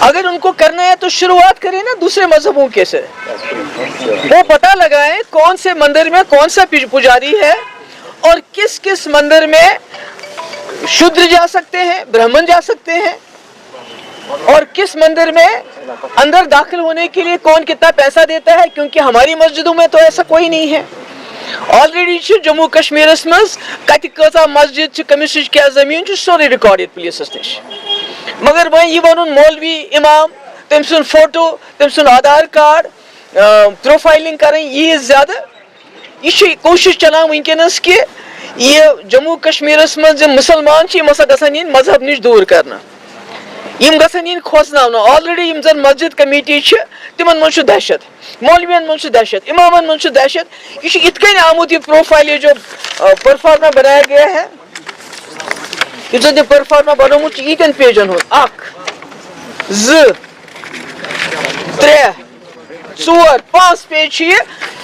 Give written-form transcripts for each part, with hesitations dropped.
अगर उनको करना है तो शुरुआत करें ना दूसरे मजहबों के से, वो पता लगाएं कौन से मंदिर में कौन सा पुजारी है और किस किस मंदिर में शूद्र जा सकते हैं, ब्राह्मण जा सकते हैं, और किस मंदिर में अंदर दाखिल होने के लिए कौन कितना पैसा देता है, क्योंकि हमारी मस्जिदों में तो ऐसा कोई नहीं है। ऑलरेडी जम्मू कश्मीर मज कत कता मस्जिद कमिस क्या जमीन सोरे रिकॉर्ड पुलिस नश, मगर वह यह वन मौलवी इमाम तम सुन फोटो तम सुन आधार कार्ड प्रोफाइलिंग करें यह ज्यादा, यह कोशिश चलान वनकस कि यह जम्मू कश्मीर मज मुसलमान हसा गन मजहब नश दूर करना, गन खोसन। ऑलरेडी जन मस्जिद कमेटी तिमन मज दहशत, मौलवियन मज दहशत, इमामन मज दहशत, यह इत कन आमुत यह प्रोफाइल जो परफॉर्मा बनाया गया है, यह परफॉर्मा बनोमुत यीतन पेजन हो 1 2 3 4 5 पेज,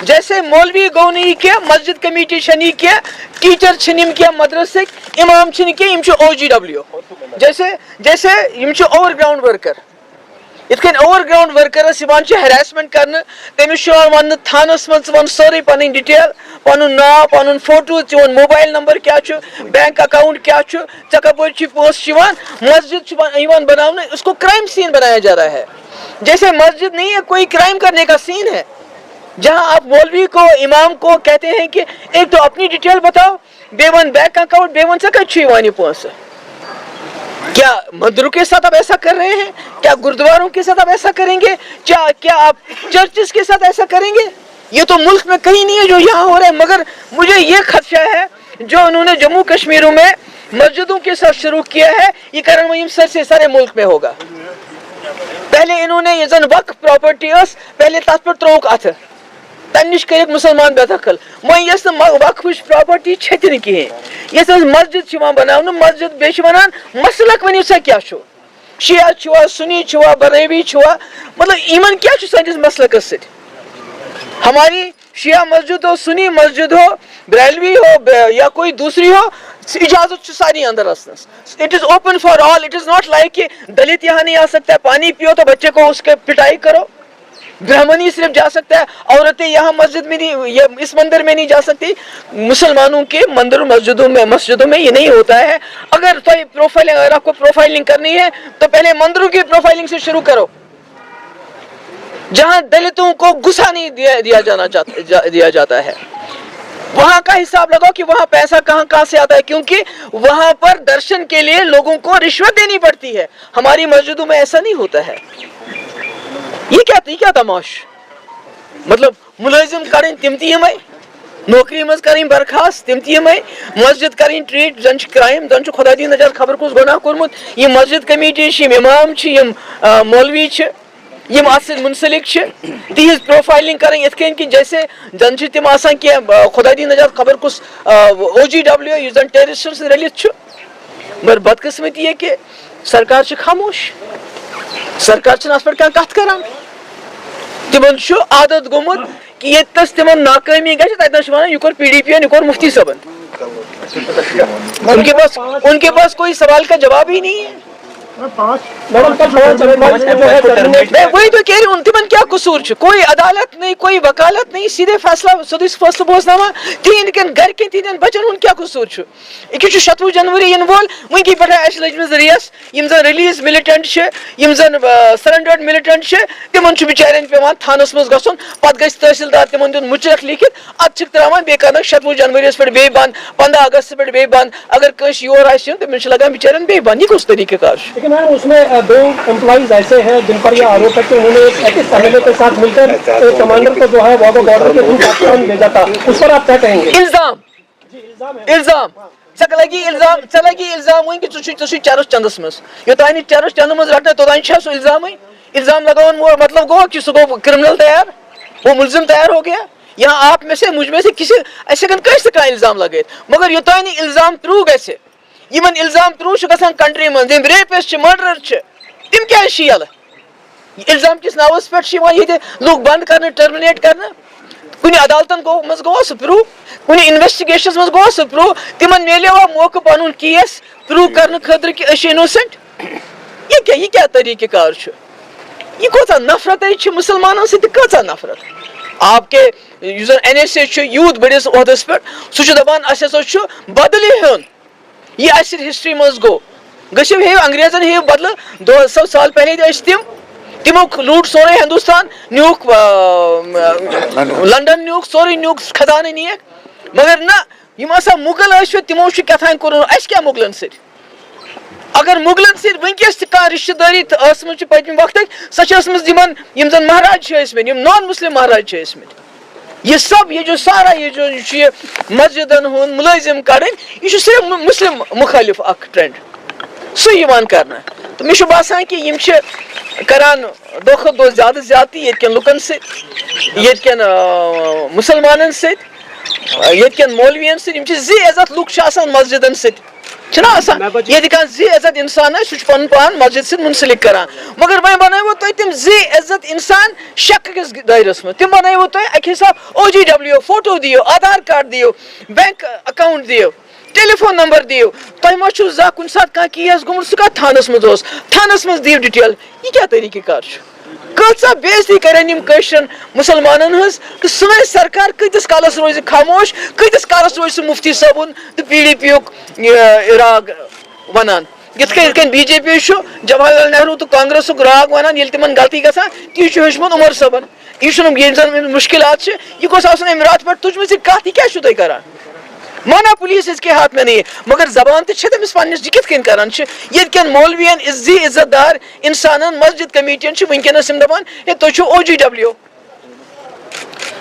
जैसे मौलवी गो नहीं क्या, मस्जिद कमेटी छनी क्या, टीचर छनिम क्या, मदरसे इमाम छन क्या, यम OGW जैसे जैसे यम ओवरग्राउंड वर्कर, इतकन ओवरग्राउंड वर्करस हरासमेंट कर, तमिस वन थानस मज वन सोरे पन डिटेल, पन नाव पन फोटो, चोन मोबाइल नंबर क्या, बैंक अकाउंट क्या, चे कपर पोस्ट मस्जिद बना, उसको क्राइम सीन बनाया जा रहा है। जैसे मस्जिद नहीं है कोई क्राइम करने का सीन है, जहां आप मौलवी को इमाम को कहते हैं कि एक तो अपनी डिटेल बताओ, बेवन बैंक अकाउंट, बेवन से कच्छी पोस। क्या मंदिरों के साथ आप ऐसा कर रहे हैं? क्या गुरुद्वारों के साथ आप ऐसा करेंगे? क्या आप चर्चेस के साथ ऐसा करेंगे? ये तो मुल्क में कहीं नहीं है जो यहाँ हो रहा है, मगर मुझे ये खदशा है जो उन्होंने जम्मू कश्मीर में मस्जिदों के साथ शुरू किया है, ये कारण वही सर से सारे मुल्क में होगा। पहले इन्होंने ये जन वक्फ प्रॉपर्टी पहले तथ पर त्रोक अथ तनिश कर मुसलमान बेदखल, वस वक्फ प्रॉपर्टी छन कहें, यस मस्जिद बना मस्जिद बे वन मसलक वन सा क्या शिया छुआ, सुनी छुआ, बरेवी छुआ, मतलब इन क्या सैनिस मसलक सत। हमारी शिया मस्जिद हो, सुनी मस्जिद हो, बरेलवी हो या कोई दूसरी हो, इजाजत सारी अंदर असनस, it is open for all. It is not like कि दलित यहाँ नहीं आ सकता है, पानी पियो तो बच्चे को उसके पिटाई करो, ब्राह्मण ही सिर्फ जा सकता है, औरतें यहाँ मस्जिद में नहीं, ये इस मंदिर में नहीं जा सकती। मुसलमानों के मंदिरों मस्जिदों में ये नहीं होता है। अगर तो प्रोफाइलिंग, अगर आपको प्रोफाइलिंग करनी है तो पहले मंदिरों की प्रोफाइलिंग से शुरू करो, जहां दलितों को गुस्सा नहीं दिया जाता है, वहां का हिसाब लगाओ कि वहां पैसा कहां से आता है, क्योंकि वहां पर दर्शन के लिए लोगों को रिश्वत देनी पड़ती है। हमारी मस्जिदों में ऐसा नहीं होता है। ये क्या तमाश, मतलब मुलाजिम करें तिम तीम नौकरी मज करें बर्खास्त तिम तीम मस्जिद करें ट्रीट जन क्राइम, जन खुदा दी नजर खबर कुछ गुनाह कोरमुत। ये मस्जिद कमेटी इमाम मौलवी यम मुंसलिक तिज प्रोफाइलिंग करें इतकन कि जैसे जन तम कह खुदा दी नजर खबर कुछ OGW यु जन टेररिस्ट रलित, मगर बदकिस्मती है कि सरकार खामोश, सरकार पे कत करान। तिमन आदत गोमुत कि ये तिमन नाकामी ग यह PDP यह कोर मुफ्ती साहबन, उनके पास कोई सवाल का जवाब ही नहीं है। मैं वही तो कह रही हूँ, तिमन क्या कसूर, कोई अदालत नहीं, कोई वकालत नहीं, सीधे फैसला फैसला बोसनामा तीन घर के तीन बचन क्या कसूर। यह 27 जनवरी इन वोल वनकी पे लजम रेस, जन रिलीज मिलिटेंट जन सरेंडर्ड मिलिटेंट तिमन बिचारन पे थानस मज गन, पे तहसीलदार तिमन दिन मुचरख लिखित अत त्रावान बे कर 27 जनवरी पे बे बंद, 15 अगस्त पे बे बंद, अगर कस योर तमिस लगान बिचारन बे बंद। यह कस तरीके कार? मैम उसमें 2 एम्प्लॉइज ऐसे हैं जिन पर यह आरोप है कि उन्होंने एक एमएलए के साथ मिलकर कमांडर को जो है बॉर्डर के उन पाकिस्तान भेजा था, उस पर आप क्या कहेंगे? इल्जाम चलगी इल्जाम वन कि चरस चंदस मज योतान चरस चंद मज रटना तोतान सो इल्जाम लगान, वो मतलब गो कि सह गो क्रिमिनल तैयार, वो मुलजिम तैयार हो गया। यहाँ आप में से मुझ में से किसी ऐसे कह इल्जाम लगे, मगर योतान इल्जाम प्रूव गए, यमन इल्जाम प्रूव गसान कंट्री मज रेपिस्ट मर्डर तम क्या शील इल्जाम किस नावस पे लोग बंद कर टर्मिनेट कर कुछ अदालतन मज गो प्रूव, कुछ इन्वेस्टिगेशन मज गो प्रूव, तिमन मिले मौका पन केस प्रूव करने खतर कि इनोसेंट। ये क्या तरीके कार छ ये कोता नफरत है मुसलमानों से कचा नफरत आपके NSA यूथ बड़िस ओहदस पे सह दपान अस बदल हेन ये हिस्ट्री मज गो गो हे अंग्रेजन हे बदल 200 साल पहले तिमो लूट सोरे हिंदुस्तान न्यूक लंदन न्यूक सोरे न्यूक खजाने निये मगर ना यम आसा मुगल तिमो कथान कोर क्या मुगलन से अगर मुगलन से वनकस कह रिश्तेदारी पत्म वक्त सम जन महाराज नॉन मुस्लिम महाराज ये सब ये जो सारा ये जो मस्जिदन हूं मुलाजिम करें यह सिर्फ मुस्लिम मुखालिफ ट्रेंड सह करना तो मे बासान कि यम करान दो खत दो ज्यादा ज्यादती ये लुकन सत्य मुसलमानन सत्य मौलवियन जी इज्जत लुक मस्जिदन सत्य ये जी इज्जत इंसान सह पान मस्जिद से मुंसलिक करान मगर वह बनव तुम जी इज्जत इंसान शक किस दायरस में तुम बनव तुम अक हिसाब OGW फोटो दियो आधार कार्ड दियो बैंक अकाउंट दियो टेलीफोन नंबर दियो तुम मा जा कुन सात कह केस गोमुत सह थानस मज थानस मज दियो डिटेल ये क्या तरीके कार कचा बेइज्जती करन मुसलमानन हज तो सन सरकार कतिस कालस रोज खामोश कतिस कालस रोज मुफ्ती साबुन तो PDP राग वनान यथ BJP जवाहरलाल नेहरू तो कांग्रेस राग वनान ये तिमन गलती गसान ती हेचमुत उमर साबन यह मुश्किलात यह गोस आसन रात पे तुझमें से कत क्या तुम करान माना पुलिस इसके हाथ में नहीं है मगर जबान तो तमिस पन्निस कित करान ये मौलवियन इज्जी इज्जतदार इंसान मस्जिद कमेटियन वनकस दपान तुम OGW।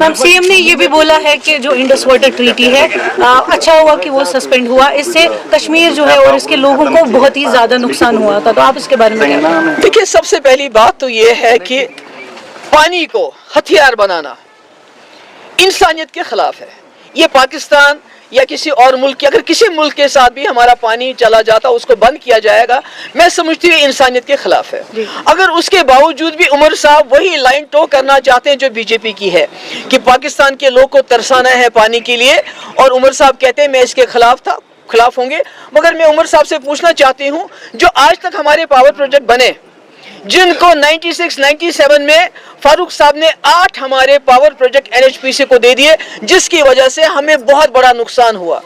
मैम CM ने ये भी बोला है कि जो इंडस वाटर ट्रीटी है अच्छा हुआ कि वो सस्पेंड हुआ, इससे कश्मीर जो है और इसके लोगों को बहुत ही ज्यादा नुकसान हुआ था, तो आप इसके बारे में क्या कहेंगे? देखिए, सबसे पहली बात तो ये है कि पानी को हथियार बनाना इंसानियत के खिलाफ है। ये पाकिस्तान या किसी और मुल्क की, अगर किसी मुल्क के साथ भी हमारा पानी चला जाता उसको बंद किया जाएगा, मैं समझती हूँ इंसानियत के खिलाफ है। अगर उसके बावजूद भी उमर साहब वही लाइन टो करना चाहते हैं जो बीजेपी की है कि पाकिस्तान के लोग को तरसाना है पानी के लिए, और उमर साहब कहते हैं मैं इसके खिलाफ होंगे, मगर मैं उमर साहब से पूछना चाहती हूँ जो आज तक हमारे पावर प्रोजेक्ट बने, जिनको 96-97 में फारूक साहब ने 8 हमारे पावर प्रोजेक्ट NHPC को दे दिए, जिसकी वजह से हमें बहुत बड़ा नुकसान हुआ।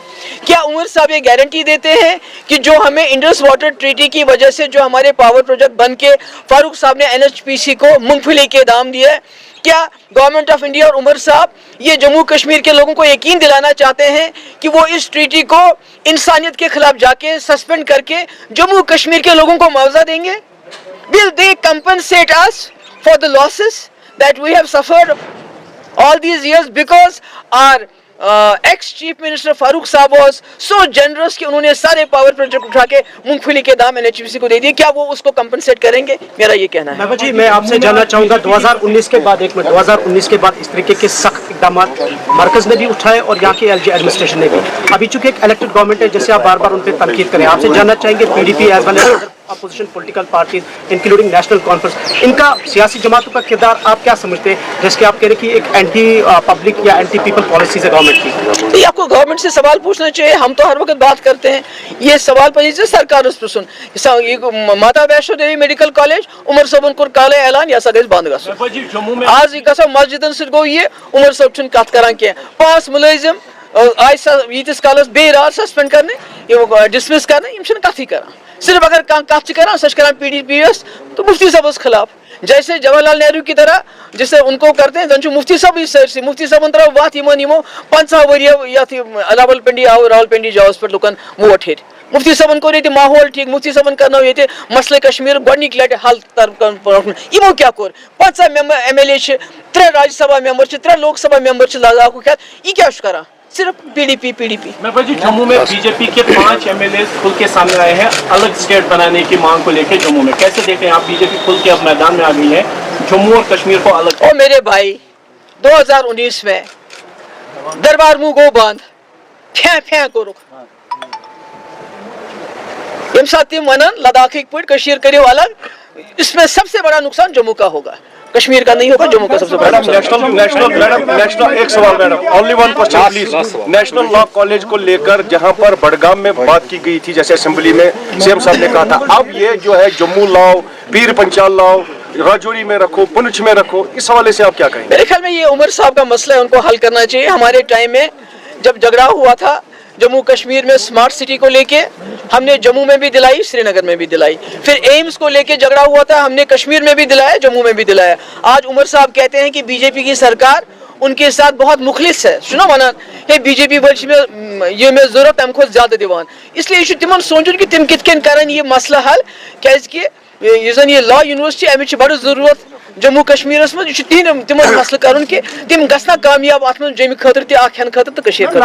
क्या उमर साहब ये गारंटी देते हैं कि जो हमें इंडस वाटर ट्रीटी की वजह से जो हमारे पावर प्रोजेक्ट बन के फारूक साहब ने NHPC को मूंगफली के दाम दिए, क्या गवर्नमेंट ऑफ इंडिया और उमर साहब ये जम्मू कश्मीर के लोगों को यकीन दिलाना चाहते हैं कि वो इस ट्रीटी को इंसानियत के खिलाफ जाके सस्पेंड करके जम्मू कश्मीर के लोगों को मुआवजा देंगे? Will they compensate us for the losses that we have suffered all these years because our ex-chief minister Farooq Saab was so generous कि उन्होंने सारे पावर प्रोजेक्ट उठा के मूंगफली के दाम NHPC को दे दिए? क्या वो उसको कंपनसेट करेंगे? मेरा ये कहना है। बाबा जी, मैं आपसे जानना चाहूँगा 2019 के बाद, 2019 के बाद इस तरीके के सख्त इकदाम मरकज ने भी उठाए और यहाँ की LG एडमिनिस्ट्रेशन ने भी। अभी चूंकि एक इलेक्टेड गवर्नमेंट है, जैसे आप बार बार उन पर तनकीद करें, आपसे जानना चाहेंगे PDP as well as opposition political parties including National Conference, इनका सियासी जमातों का किरदार आप क्या समझते हैं, जैसे आप कह रहे हैं कि एक एंटी पब्लिक या एंटी पीपल पॉलिसीज है गवर्नमेंट की? ये आपको गवर्नमेंट से सवाल पूछना चाहिए, हम तो हर वक्त बात करते हैं, ये सवाल पूछिए सरकार उस पर सुन। माता वैष्णो देवी मेडिकल कॉलेज उमर सबन कोर काले ऐलान या सगेस बंद गो आज गो मस्जिदन सो गो ये उमर सब कत करान क्या 5 मुलाजिम यीतिस कालस बे रात सस्पेंड करने डिसमिस करने यम कथ करान। सिर्फ अगर कत करान सह करान PDP तो मुफ्ती साहब खिलाफ, जैसे जवाहरलाल नेहरू की तरह जिसे उनको करते हैं जन मुफ्ती साहब सरसी मुफ्ती साहब त्रो वत यमो 50 वरिय रावलपिंडी आओ रावलपिंडी जाओस पे लुकन वोट हेत मुफ्ती साहब को ये माहौल ठीक, मुफ्ती साहब करनो ये मसले कश्मीर गोडनिक लट हल यमो क्या core 50 MLA 3 Rajya Sabha member 3 Lok Sabha member Ladakh क्या ये क्या करा, सिर्फ PDP। जम्मू में बीजेपी के 5 MLA खुल के सामने आए हैं अलग स्टेट बनाने की मांग को लेकर जम्मू में, कैसे देखें आप? बीजेपी खुल के अब मैदान में आ गई है, जम्मू और कश्मीर को अलग। ओ मेरे भाई, 2019 में दरबार मुंह गो बंद फै को रुक यम साथ वन लद्दाख पे कश्मीर करो अलग, इसमें सबसे बड़ा नुकसान जम्मू का होगा। कश्मीर का नहीं होगा, जम्मू का सबसे बड़ा मैडम नेशनल एक सवाल madam, only one question please. National law college को लेकर जहां पर बडगाम में बात की गई थी, जैसे असेंबली में सीएम साहब ने कहा था, अब ये जो है जम्मू लाओ, पीर पंचाल लाओ, राजौरी में रखो, पुंछ में रखो, इस हवाले से आप क्या कहेंगे? मेरे ख्याल में ये उमर साहब का मसला है, उनको हल करना चाहिए। हमारे टाइम में जब झगड़ा हुआ था जम्मू कश्मीर में स्मार्ट सिटी को लेके, हमने जम्मू में भी दिलाई, श्रीनगर में भी दिलाई। फिर एम्स को लेके झगड़ा हुआ था, हमने कश्मीर में भी दिलाया, जम्मू में भी दिलाया। आज उमर साहब कहते हैं कि बीजेपी की सरकार उनके साथ बहुत मुखलिस है। सुनो माना ये बीजेपी वर्ष में ये में जरूरत हमको ज्यादा दिवान, इसलिए ये तिमन सोचुन कि तिम कितकन करन ये मसला हल, क्योंकि ये लॉ यूनिवर्सिटी अमिच बड़ जरूरत जम्मू कश्मीर में, तिमन मसला करन कि तिम गसना कामयाब अत जमी खतर ते हेन खतर तो कशीर खतर।